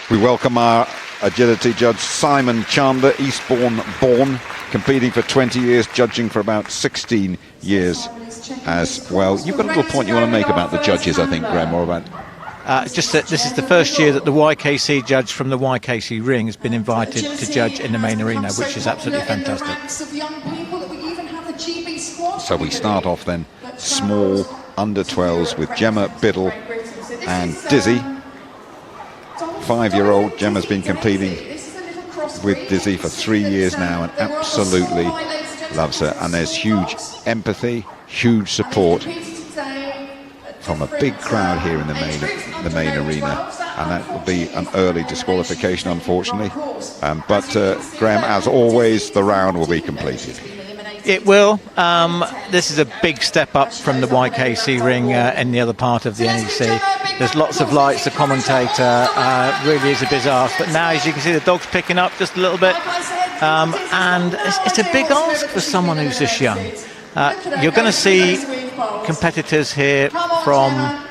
We welcome our agility judge, Simon Chandler, Eastbourne born, competing for 20 years, judging for about 16 years as well. You've got a little point you want to make about the judges, I think, Graham, or about... Just that this is the first year that the YKC judge from the YKC ring has been invited to judge in the main arena, which is absolutely fantastic. So we start off then small under-12s with Gemma, Biddle and Dizzy. 5-year-old Gemma's been competing with Dizzy for 3 years now and absolutely loves her. And there's huge empathy, huge support from a big crowd here in the main arena, and that will be an early disqualification, unfortunately. But Graham, as always, the round will be completed. It will. This is a big step up from the YKC ring in the other part of the NEC. There's lots of lights. The commentator really is a bizarre. But now, as you can see, the dog's picking up just a little bit. And it's a big ask for someone who's this young. You're going to see competitors here from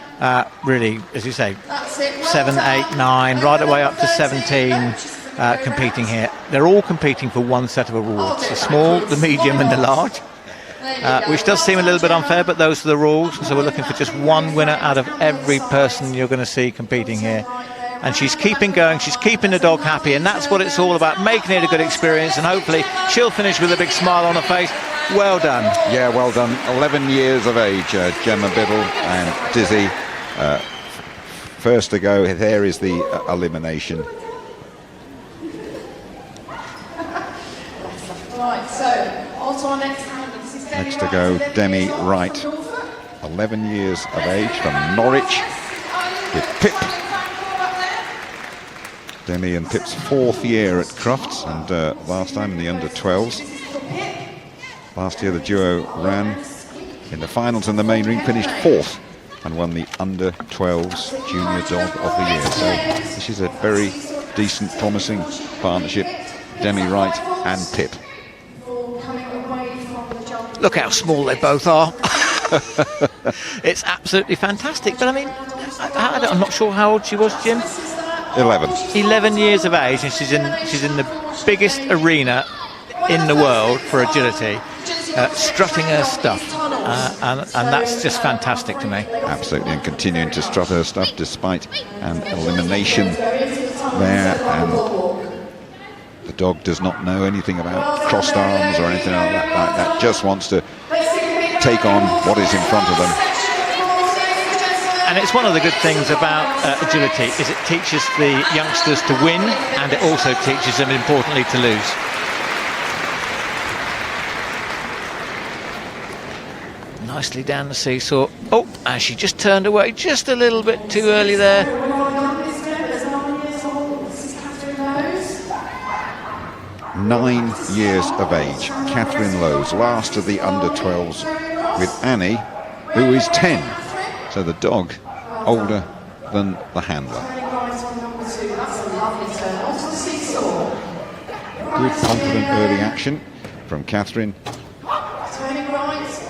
really, as you say, 7, 8, 9, right away up to 17 competing here. They're all competing for one set of awards, the small, the medium and the large, which does seem a little bit unfair, but those are the rules. So we're looking for just one winner out of every person you're going to see competing here. And she's keeping going, she's keeping the dog happy, and that's what it's all about, making it a good experience, and hopefully she'll finish with a big smile on her face. Well done. Yeah, well done. 11 years of age, Gemma, Biddle and Dizzy. First to go, there is the elimination. Right, so on to our next round. Next to go, Demi Wright, 11 years of age, from Norwich, with Pip. Demi and Pip's 4th year at Crufts, and last time in the under-12s. Last year the duo ran in the finals in the main ring, finished 4th and won the under-12s junior dog of the year. So this is a very decent, promising partnership, Demi Wright and Pip. Look how small they both are. It's absolutely fantastic. But I mean, I'm not sure how old she was, Jim. 11 years of age, and she's in the biggest arena in the world for agility, strutting her stuff, and that's just fantastic to me. Absolutely, and continuing to strut her stuff despite an elimination there, and the dog does not know anything about crossed arms or anything like that. Just wants to take on what is in front of them. And it's one of the good things about agility is it teaches the youngsters to win, and it also teaches them, importantly, to lose. Nicely down the seesaw. Oh, and she just turned away just a little bit too early there. 9 years of age, Catherine Lowes, last of the under-12s with Annie, who is 10. So the dog older than the handler. Good, confident early action from Catherine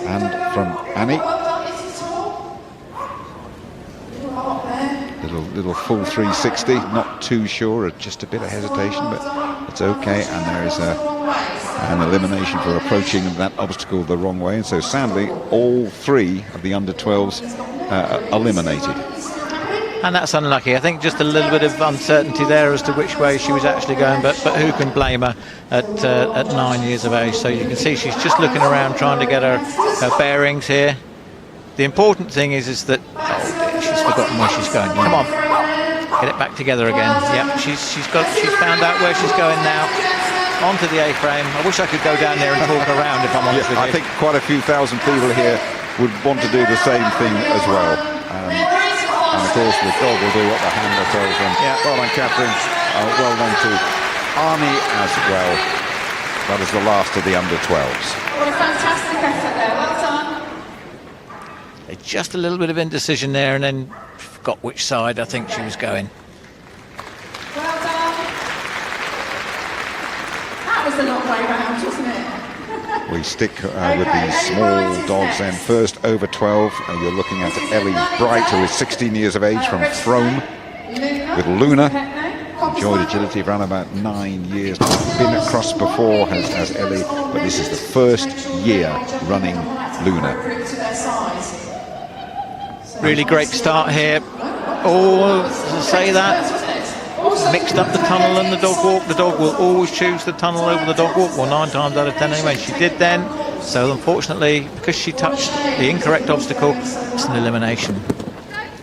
and from Annie. Little full 360, not too sure, just a bit of hesitation, but it's okay. And there is an elimination for approaching that obstacle the wrong way. And so sadly, all 3 of the under-12s eliminated. And that's unlucky. I think just a little bit of uncertainty there as to which way she was actually going, but who can blame her at 9 years of age? So you can see she's just looking around trying to get her bearings here. The important thing is that, oh dear, she's forgotten where she's going. Come on, get it back together again. Yep, she's found out where she's going now. Onto the A-frame. I wish I could go down there and talk around, if I'm honest with you. I think quite a few thousand people here would want to do the same thing as well. And of course the dog will do what the handler tells them. Yeah. Well done, Catherine. Well done to Arnie as well. That is the last of the under-12s. What a fantastic effort there. Well done. Just a little bit of indecision there, and then forgot which side I think she was going. Well done. That was the long way round, wasn't it? We stick with the small dogs then. First over 12, you're looking at Ellie Bright, who is 16 years of age, from Frome, with Luna. enjoyed agility for around about 9 years. Been at Crufts before, has Ellie, but this is the first year running Luna. Really great start here. Oh, to say that, mixed up the tunnel and the dog walk. The dog will always choose the tunnel over the dog walk, well 9 times out of 10 anyway. She did then, so unfortunately, because she touched the incorrect obstacle, it's an elimination.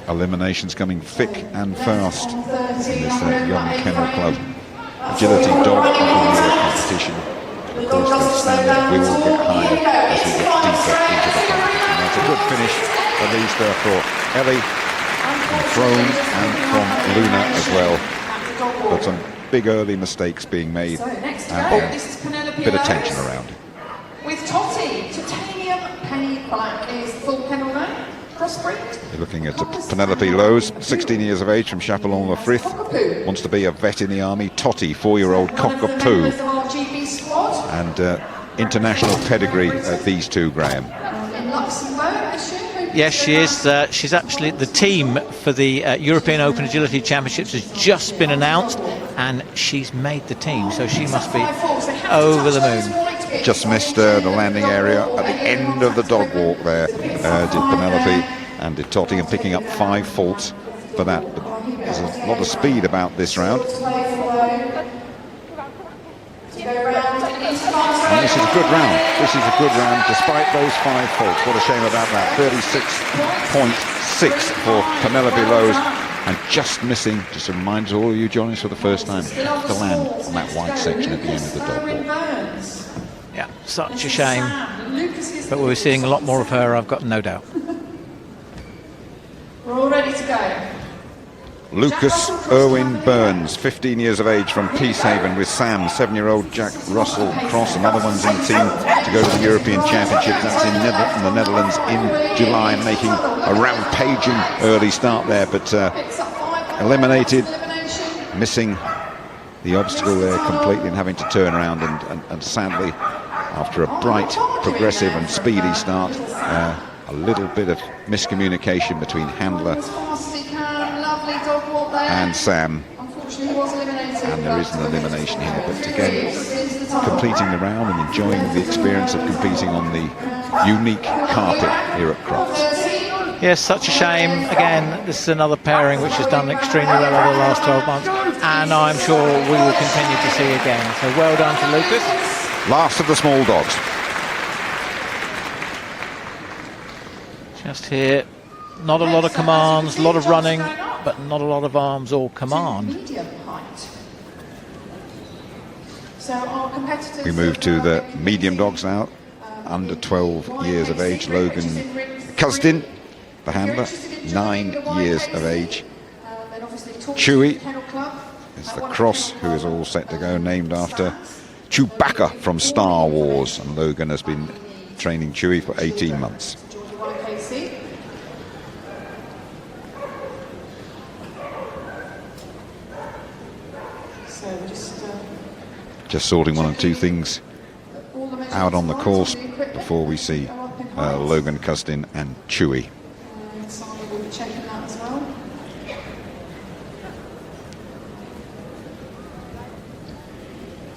Eliminations coming thick and fast in this young Kennel Club Agility Dog of the Year competition. Of course, the standard will get higher as we get deeper into the competition. That's a good finish, at least for Ellie, from Throne and from Luna as well. But some big early mistakes being made and a bit of tension around. With Totty, Titanium Penny Black is full kennel name. You're looking at Penelope Lowe's, 16 years of age, from Chapelon-le-Frith, wants to be a vet in the army. Totty, 4-year-old cockapoo, and international pedigree at these two, Graham. Yes, she is. She's actually the team for the European Open Agility Championships has just been announced, and she's made the team, so she must be over the moon. Just missed the landing area at the end of the dog walk there, did Penelope, and did Totty, and picking up 5 faults for that. But there's a lot of speed about this round. And this is a good round. This is a good round, despite those 5 faults. What a shame about that. 36.6 for Penelope Lowe's, and just missing, just a reminder to all of you joining us for the first time, have to land on that white section at the end of the dog walk. Yeah, such a shame. But we're seeing a lot more of her, I've got no doubt. We're all ready to go. Lucas Irwin Burns, 15 years of age, from Peacehaven, with Sam, 7-year-old Jack Russell Cross. Another one's in the team to go to the European Championships. That's in the Netherlands in July, making a rampaging early start there, but eliminated, missing the obstacle there completely and having to turn around, and sadly, after a bright, progressive and speedy start, a little bit of miscommunication between handler and Sam, and there is an elimination here. But again, completing the round and enjoying the experience of competing on the unique carpet here at Crufts. Yes, such a shame. Again, this is another pairing which has done extremely well over the last 12 months, and I'm sure we will continue to see again. So well done to Lucas. Last of the small dogs. Just here, not a lot of commands, a lot of running, but not a lot of arms or command. We move to the medium dogs now, under 12 years of age. Logan Cusdin, the handler, 9 years of age. Chewy is the cross, who is all set to go, named after Chewbacca from Star Wars, and Logan has been training Chewy for 18 months. Just sorting 1 or 2 things out on the course before we see Logan Cusdin and Chewy.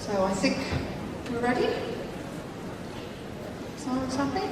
So I think we're ready. Someone's happy?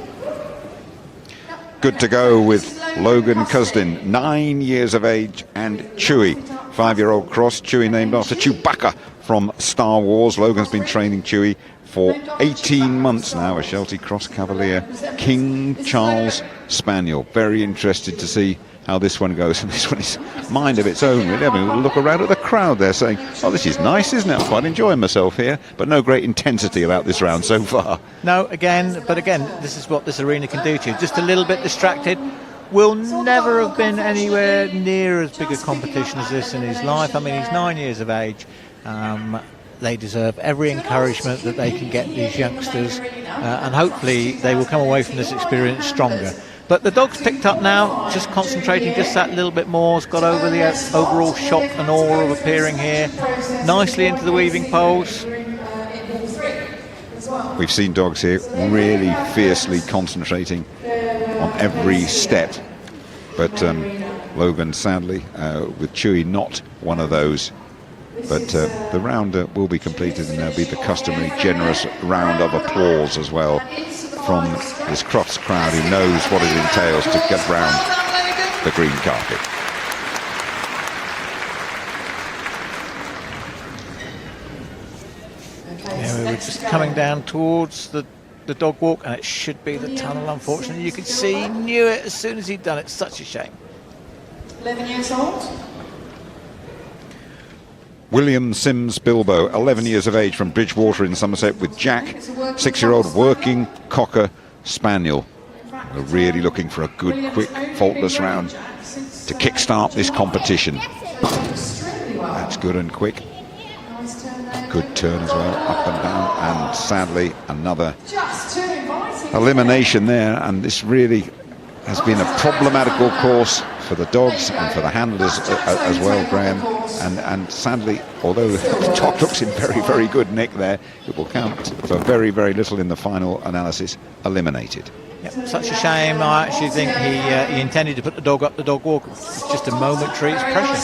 Good to go with Logan Cusdin, 9 years of age, and Chewy, 5-year-old cross. Chewy named after Chewbacca from Star Wars. Logan's been training Chewy for 18 months now, a Sheltie Cross Cavalier King Charles Spaniel. Very interested to see how this one goes, and this one is mind of its own, really. I mean, we'll look around at the crowd there saying, oh, this is nice, isn't it? I'm quite enjoying myself here, but no great intensity about this round so far. No, again, this is what this arena can do to you. Just a little bit distracted. Will never have been anywhere near as big a competition as this in his life. I mean, he's 9 years of age. They deserve every encouragement that they can get, these youngsters, and hopefully they will come away from this experience stronger. But the dog's picked up now, just concentrating just that little bit more. Has got over the overall shock and awe of appearing here, nicely into the weaving poles. We've seen dogs here really fiercely concentrating on every step, but Logan, sadly, with Chewy, not one of those. But the round will be completed, and there'll be the customary generous round of applause as well from this Crufts crowd who knows what it entails to get round the green carpet. Yeah, we were just coming down towards the dog walk, and it should be the tunnel. Unfortunately, you could see he knew it as soon as he'd done it. Such a shame. 11 years old. William Sims Bilbo, 11 years of age, from Bridgewater in Somerset, with Jack, 6-year-old working Cocker Spaniel. We're really looking for a good, quick, faultless round to kickstart this competition. That's good and quick. Good turn as well, up and down, and sadly another elimination there, and this really has been a problematical course for the dogs and for the handlers as well, Graham, and sadly, although the dog looks in very, very good nick there, it will count for very, very little in the final analysis. Eliminated. Yep, such a shame. I actually think he intended to put the dog up the dog walk. It's just a momentary. It's pressure.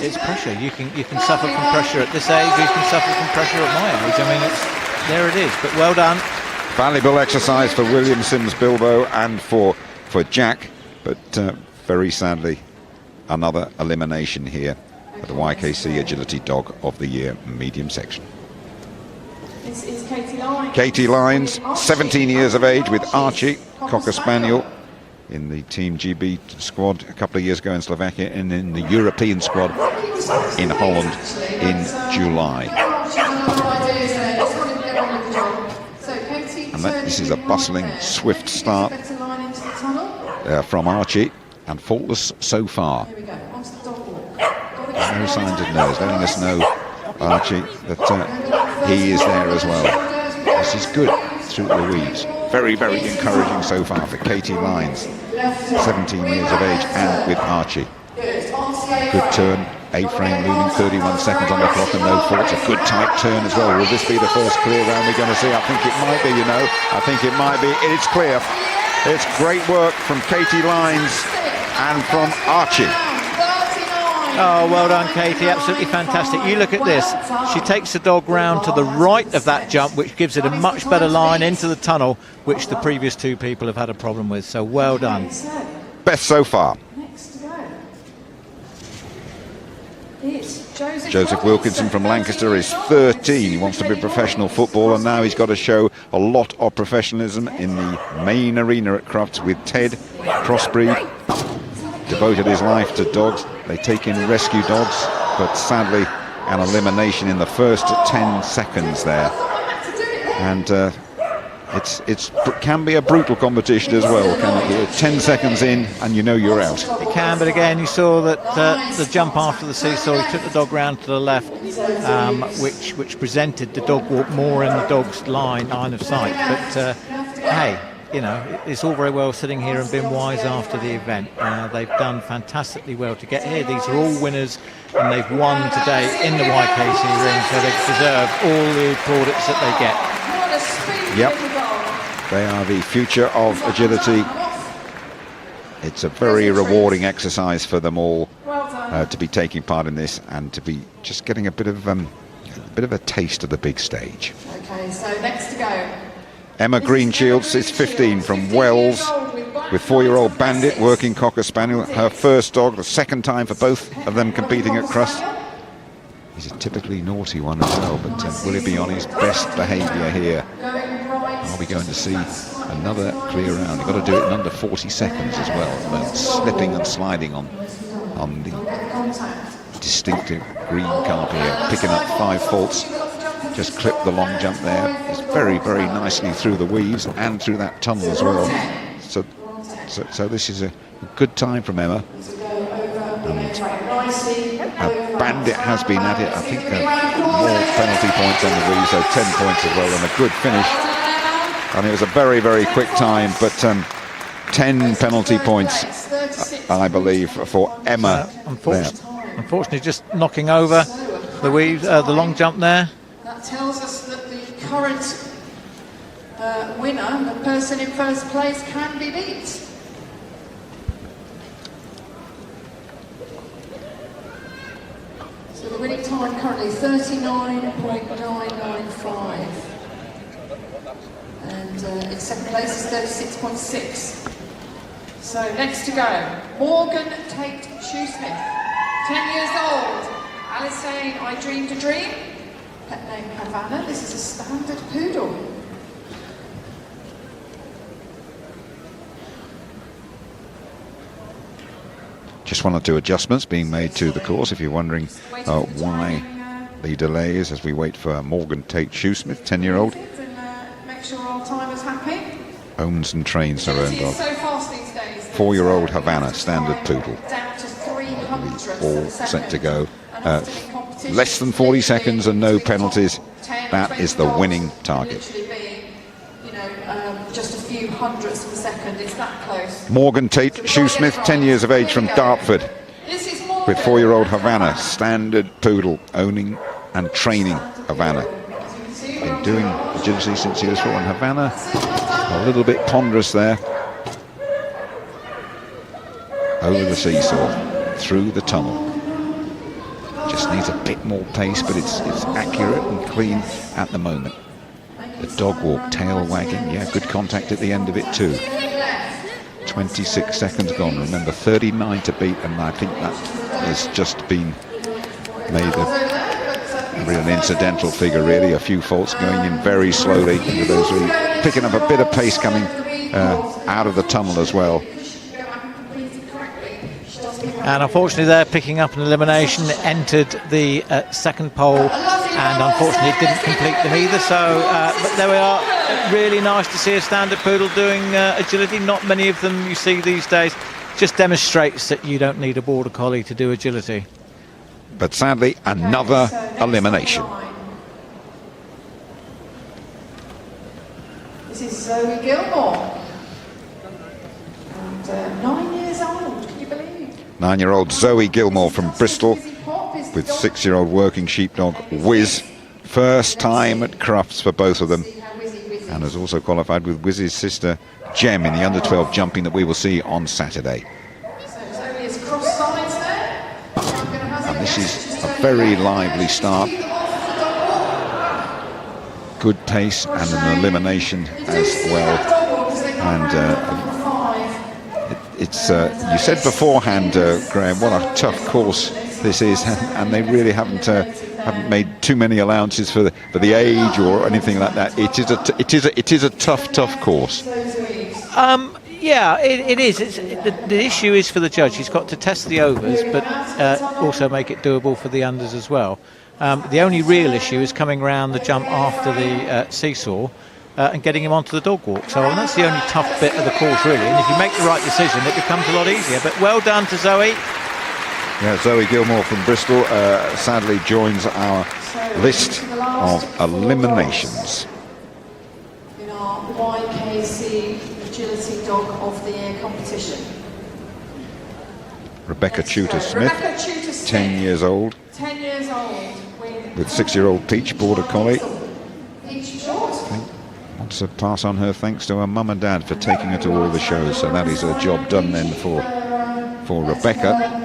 It's pressure. You can suffer from pressure at this age. You can suffer from pressure at my age. I mean, there it is. But well done. Valuable exercise for William Sims Bilbo and for Jack, but very sadly another elimination here at the YKC Agility Dog of the Year medium section. This is Katie Lyons. Katie Lyons, 17 years of age, with Archie, Cocker Spaniel, in the Team GB squad a couple of years ago in Slovakia, and in the European squad in Holland in July. And this is a bustling, swift start from Archie, and faultless so far. No signs of nerves, letting us know, Archie, that he is there as well. This is good through the weaves. Very, very encouraging so far for Katie Lyons, 17 years of age, and with Archie. Good turn, A-frame moving, 31 seconds on the clock and no faults. A good tight turn as well. Will this be the first clear round we're going to see? I think it might be, you know. I think it might be. It's clear. It's great work from Katie Lyons and from Archie. Oh, well done, Katie. Absolutely fantastic. You look at this. She takes the dog round to the right of that jump, which gives it a much better line into the tunnel, which the previous two people have had a problem with. So well done. Best so far. Joseph Wilkinson from Lancaster is 13. He wants to be a professional footballer. Now he's got to show a lot of professionalism in the main arena at Crufts with Ted, crossbreed. Devoted his life to dogs. They take in rescue dogs, but sadly an elimination in the first 10 seconds there. And it can be a brutal competition as well, can it? 10 seconds in and you know you're out. It can, but again you saw that the jump after the seesaw, he took the dog round to the left, which presented the dog walk more in the dog's line of sight. But hey, you know, it's all very well sitting here and being wise after the event. They've done fantastically well to get here. These are all winners, and they've won today in the YKC ring, so they deserve all the plaudits that they get. Yep, they are the future of agility. It's a very rewarding exercise for them all to be taking part in this and to be just getting a bit of a taste of the big stage. Okay, so next to go. Emma Greenshield is 15 from Wells, with 4-year-old Bandit, working Cocker Spaniel, her first dog, the second time for both of them competing at Crufts. He's a typically naughty one as well, but will he be on his best behaviour here? Are we going to see another clear round? You've got to do it in under 40 seconds as well, slipping and sliding on the distinctive green carpet here, picking up 5 faults. Just clipped the long jump there. It's very, very nicely through the weaves and through that tunnel as well. So this is a good time from Emma. And Bandit has been at it. I think more penalty points on the weave, so 10 points as well, and a good finish. And it was a very, very quick time, but 10 penalty points, I believe, for Emma. Unfortunately, just knocking over the weave, the long jump there. That tells us that the current winner, the person in first place, can be beat. So the winning time currently 39.995. And in second place is 36.6. So next to go, Morgan Tate Shoesmith, 10 years old. Alice saying, I dreamed a dream. Pet name Havana. This is a standard poodle. Just 1 or 2 adjustments being made to the course, if you're wondering why the delay is as we wait for Morgan Tate Shoesmith, 10-year-old. Make sure our timer's happy. Owns and trains her own dog. So fast these days. 4-year-old Havana, standard poodle. Down to 300. All set to go. Less than 40 seconds and no penalties. That is the winning target. Just a few hundredths of a second. It's that close. Morgan Tate Shoesmith, 10 years of age, from Dartford, with 4-year-old Havana, standard poodle, owning and training Havana. Been doing agility since years 4, and Havana a little bit ponderous there. Over the seesaw, through the tunnel. Just needs a bit more pace, but it's accurate and clean at the moment. The dog walk, tail wagging, yeah, good contact at the end of it too. 26 seconds gone, remember 39 to beat, and I think that has just been made a real incidental figure really. A few faults going in very slowly into those three, picking up a bit of pace coming out of the tunnel as well. And unfortunately they're picking up an elimination, entered the second pole, and unfortunately didn't complete them either. So but there we are. Really nice to see a standard poodle doing agility. Not many of them you see these days. Just demonstrates that you don't need a border collie to do agility. But sadly, another elimination. This is Zoe Gilmore, and 9 years old. Can you believe? 9-year-old Zoe Gilmore from Bristol, with 6-year-old working sheepdog Wiz. First time at Crufts for both of them, and has also qualified with Wiz's sister Jem in the under-12 jumping that we will see on Saturday. And this is a very lively start. Good pace and an elimination as well. And it's you said beforehand, Graham, what a tough course this is, and they really haven't made too many allowances for the age or anything like that. It is a tough course. Yeah, it is. The issue is for the judge. He's got to test the overs, but also make it doable for the unders as well. The only real issue is coming around the jump after the seesaw and getting him onto the dog walk. So that's the only tough bit of the course, really. And if you make the right decision, it becomes a lot easier. But well done to Zoe. Yeah, Zoe Gilmore from Bristol sadly joins our list of eliminations. In our YKC Agility Dog of the Year competition. Rebecca Tudor-Smith, 10 years old. 10 years old. With 6-year-old Peach Border Collie. Peach short. Wants to pass on her thanks to her mum and dad for taking her to all the shows. So that is a job done then for Rebecca.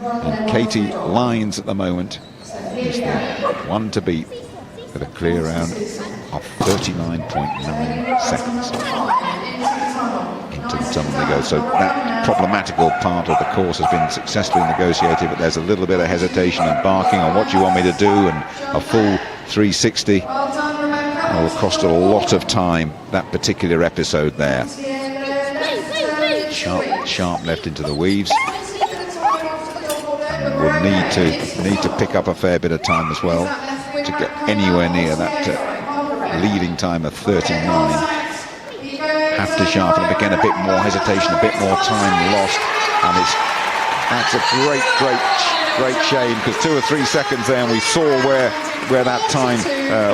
And Katie Lyons at the moment is the one to beat with a clear round of 39.9 seconds. Into the tunnel they go. So that problematical part of the course has been successfully negotiated, but there's a little bit of hesitation and barking on what you want me to do, and a full 360 will cost a lot of time, that particular episode there. Sharp left into the weaves. Will need to pick up a fair bit of time as well to get anywhere near that leading time of 39. Have to sharpen up again, a bit more hesitation, a bit more time lost, and that's a great shame, because 2 or 3 seconds there and we saw where that time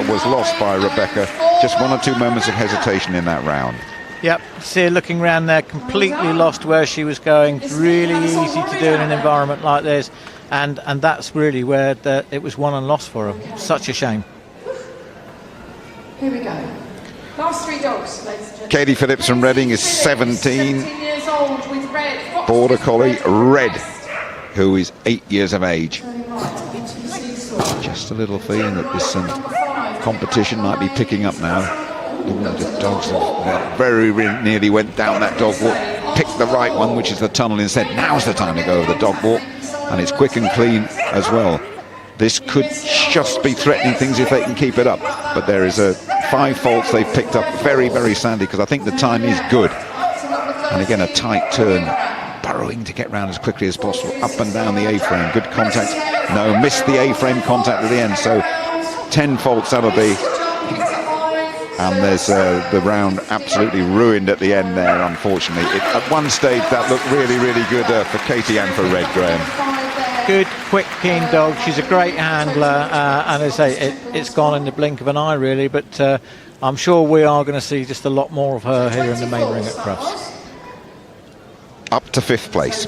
was lost by Rebecca. Just 1 or 2 moments of hesitation in that round. Yep, see her looking around there, completely lost where she was going. It's really easy to do in an environment like this, and that's really where it was won and lost for her. Such a shame. Here we go. Last 3 dogs, ladies and gentlemen. Katie Phillips from Reading is 17. Years old with Red. Border Collie Red, who is 8 years of age. Just a little feeling that this competition might be picking up now. The dogs very nearly went down that dog walk, picked the right one, which is the tunnel instead. Now's the time to go over the dog walk, and it's quick and clean as well. This could just be threatening things if they can keep it up, but there is 5 faults they've picked up very, very sadly, because I think the time is good. And again, a tight turn, burrowing to get round as quickly as possible, up and down the A-frame. Good contact. No, missed the A-frame contact at the end, so 10 faults that'll be. And there's the round absolutely ruined at the end there, unfortunately. At one stage, that looked really, really good for Katie and for Red, Graham. Good, quick, keen dog. She's a great handler, and as I say, it's gone in the blink of an eye, really. But I'm sure we are going to see just a lot more of her here in the main ring at Crufts. Up to 5th place.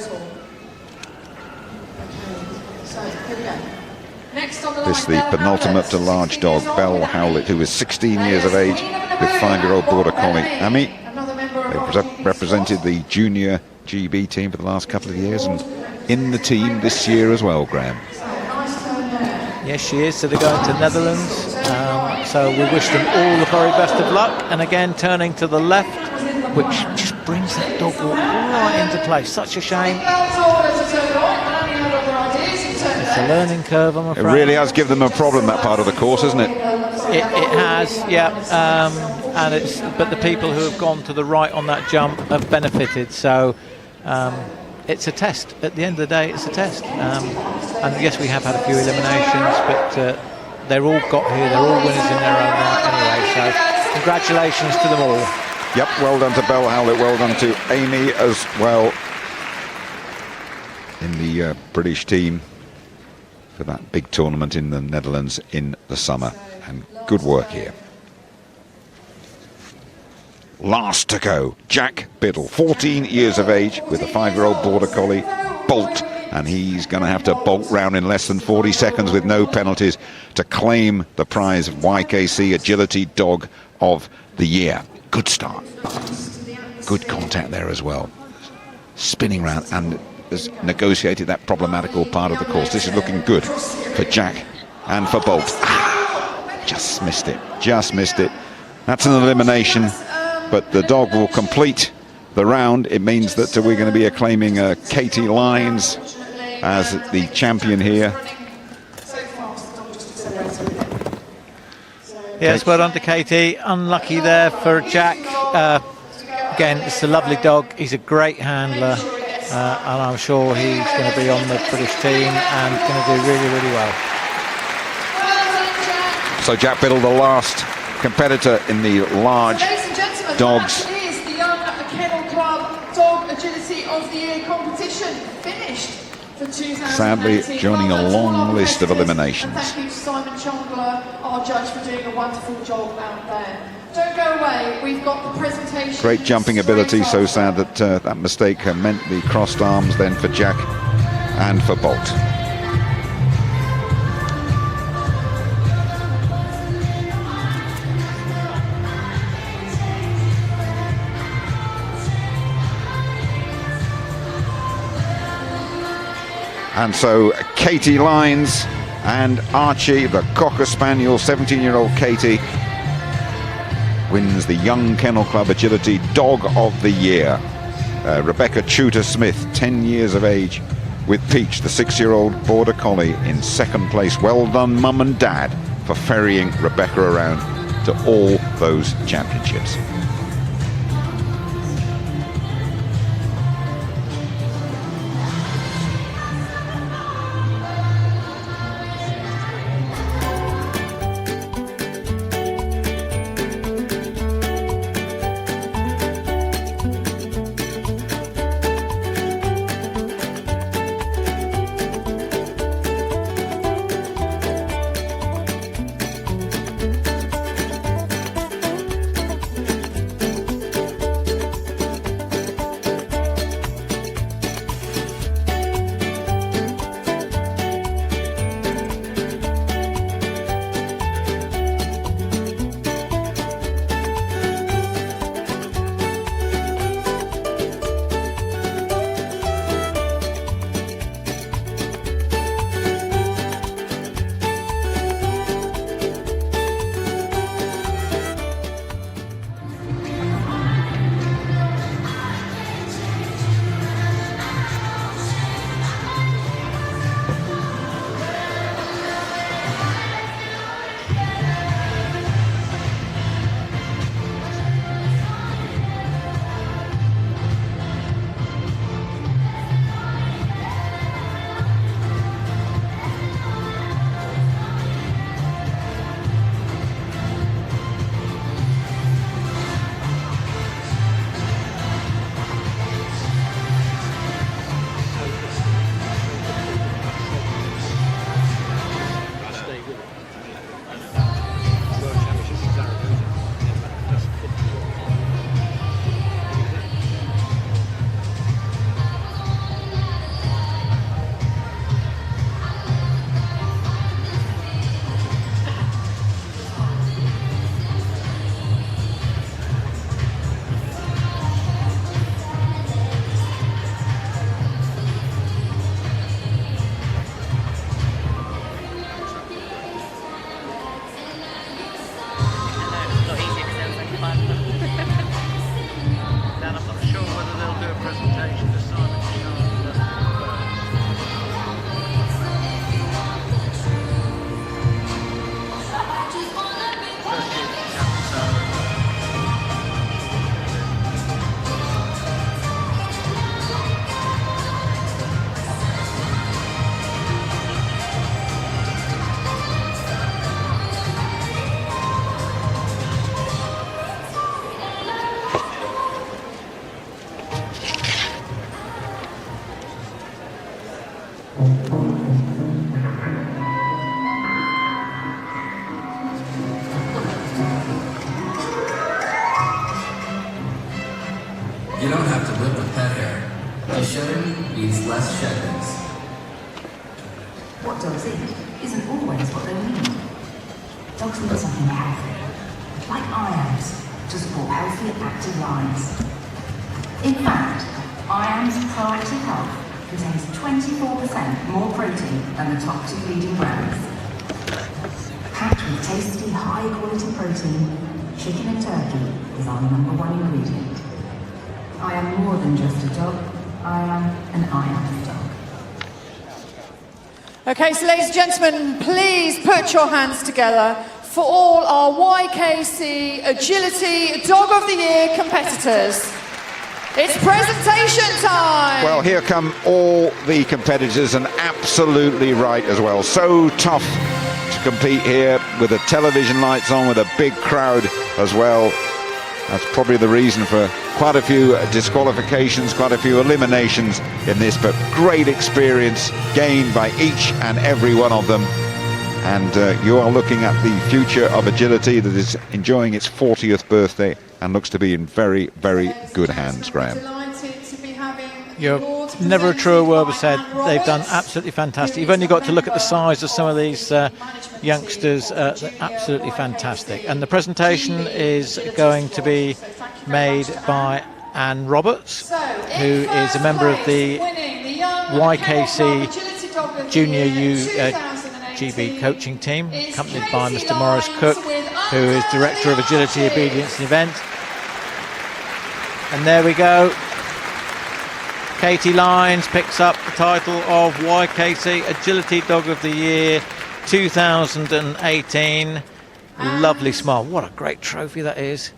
This is the penultimate to large dog, Belle Howlett, who is 16 years of age, with 5-year-old Border Collie Amy. They've represented the junior GB team for the last couple of years, and in the team this year as well, Graham. Yes, she is. So they're going to Netherlands. So we wish them all the very best of luck. And again, turning to the left, which just brings that dog walk right into place. Such a shame. It's a learning curve, I'm afraid. It really has given them a problem, that part of the course, hasn't it? It has, yeah. But the people who have gone to the right on that jump have benefited. So it's a test. At the end of the day, it's a test. And yes, we have had a few eliminations, but they're all got here. They're all winners in their own right anyway. So congratulations to them all. Yep, well done to Belle Howlett. Well done to Amy as well in the British team for that big tournament in the Netherlands in the summer. And good work here. Last to go, Jack Biddle, 14 years of age, with a 5-year-old Border Collie, Bolt, and he's going to have to bolt round in less than 40 seconds with no penalties to claim the prize of YKC Agility Dog of the Year. Good start. Good contact there as well. Spinning round and has negotiated that problematical part of the course. This is looking good for Jack and for Bolt. Just missed it. Just missed it. That's an elimination. But the dog will complete the round. It means that we're going to be acclaiming Katie Lyons as the champion here. Yes, well done to Katie. Unlucky there for Jack. Again, it's a lovely dog. He's a great handler, and I'm sure he's going to be on the British team and going to do really, really well. So Jack Biddle, the last competitor in the large dogs. That is the Young Kennel Club Dog Agility of the Year competition finished for 2019. Sadly, joining a long list of eliminations. Thank you to Simon Chandler, our judge, for doing a wonderful job out there. Don't go away, we've got the presentation. Great jumping ability, so sad that that mistake meant the crossed arms then for Jack and for Bolt. And so Katie Lyons and Archie, the Cocker Spaniel, 17-year-old Katie, wins the Young Kennel Club Agility Dog of the Year. Rebecca Tudor-Smith, 10 years of age, with Peach, the 6-year-old Border Collie, in 2nd place. Well done, Mum and Dad, for ferrying Rebecca around to all those championships. show needs less shadows. What dogs eat isn't always what they need. Dogs need something healthy, like IAMS, to support healthy, active lives. In fact, IAMS Proactive Health contains 24% more protein than the top 2 leading brands. Packed with tasty, high-quality protein, chicken and turkey is our #1 ingredient. I am more than just a dog, I am an IAMS dog. Okay, so ladies and gentlemen, please put your hands together for all our YKC Agility Dog of the Year competitors. It's presentation time! Well, here come all the competitors, and absolutely right as well. So tough to compete here with the television lights on, with a big crowd as well. That's probably the reason for quite a few disqualifications, quite a few eliminations in this, but great experience gained by each and every one of them. And you are looking at the future of agility that is enjoying its 40th birthday and looks to be in very, very good hands, Graham. You're never a truer word was said. They've done absolutely fantastic. You've only got to look at the size of some of these youngsters. They're absolutely fantastic. And the presentation is going to be made by Anne Roberts, who is a member of the YKC Junior GB coaching team, accompanied by Mr. Maurice Cook, who is Director of Agility, Obedience and Event. And there we go. Katie Lyons picks up the title of YKC Agility Dog of the Year 2018. Lovely smile. What a great trophy that is.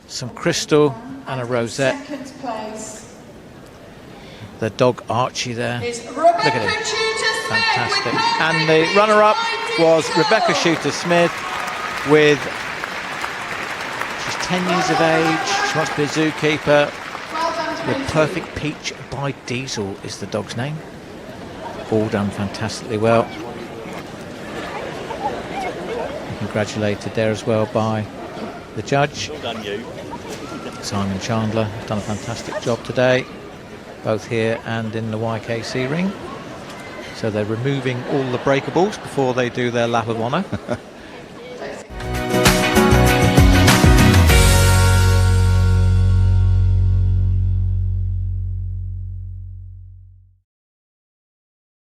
Some crystal and a rosette. The dog Archie there. Look at him. Fantastic. And the runner-up was Rebecca Shooter-Smith with, she's 10 years of age. She wants to be a zookeeper. The Perfect Peach by Diesel is the dog's name. All done fantastically well. Congratulated there as well by the judge. Well done, you. Simon Chandler, done a fantastic job today, both here and in the YKC ring. So they're removing all the breakables before they do their lap of honour.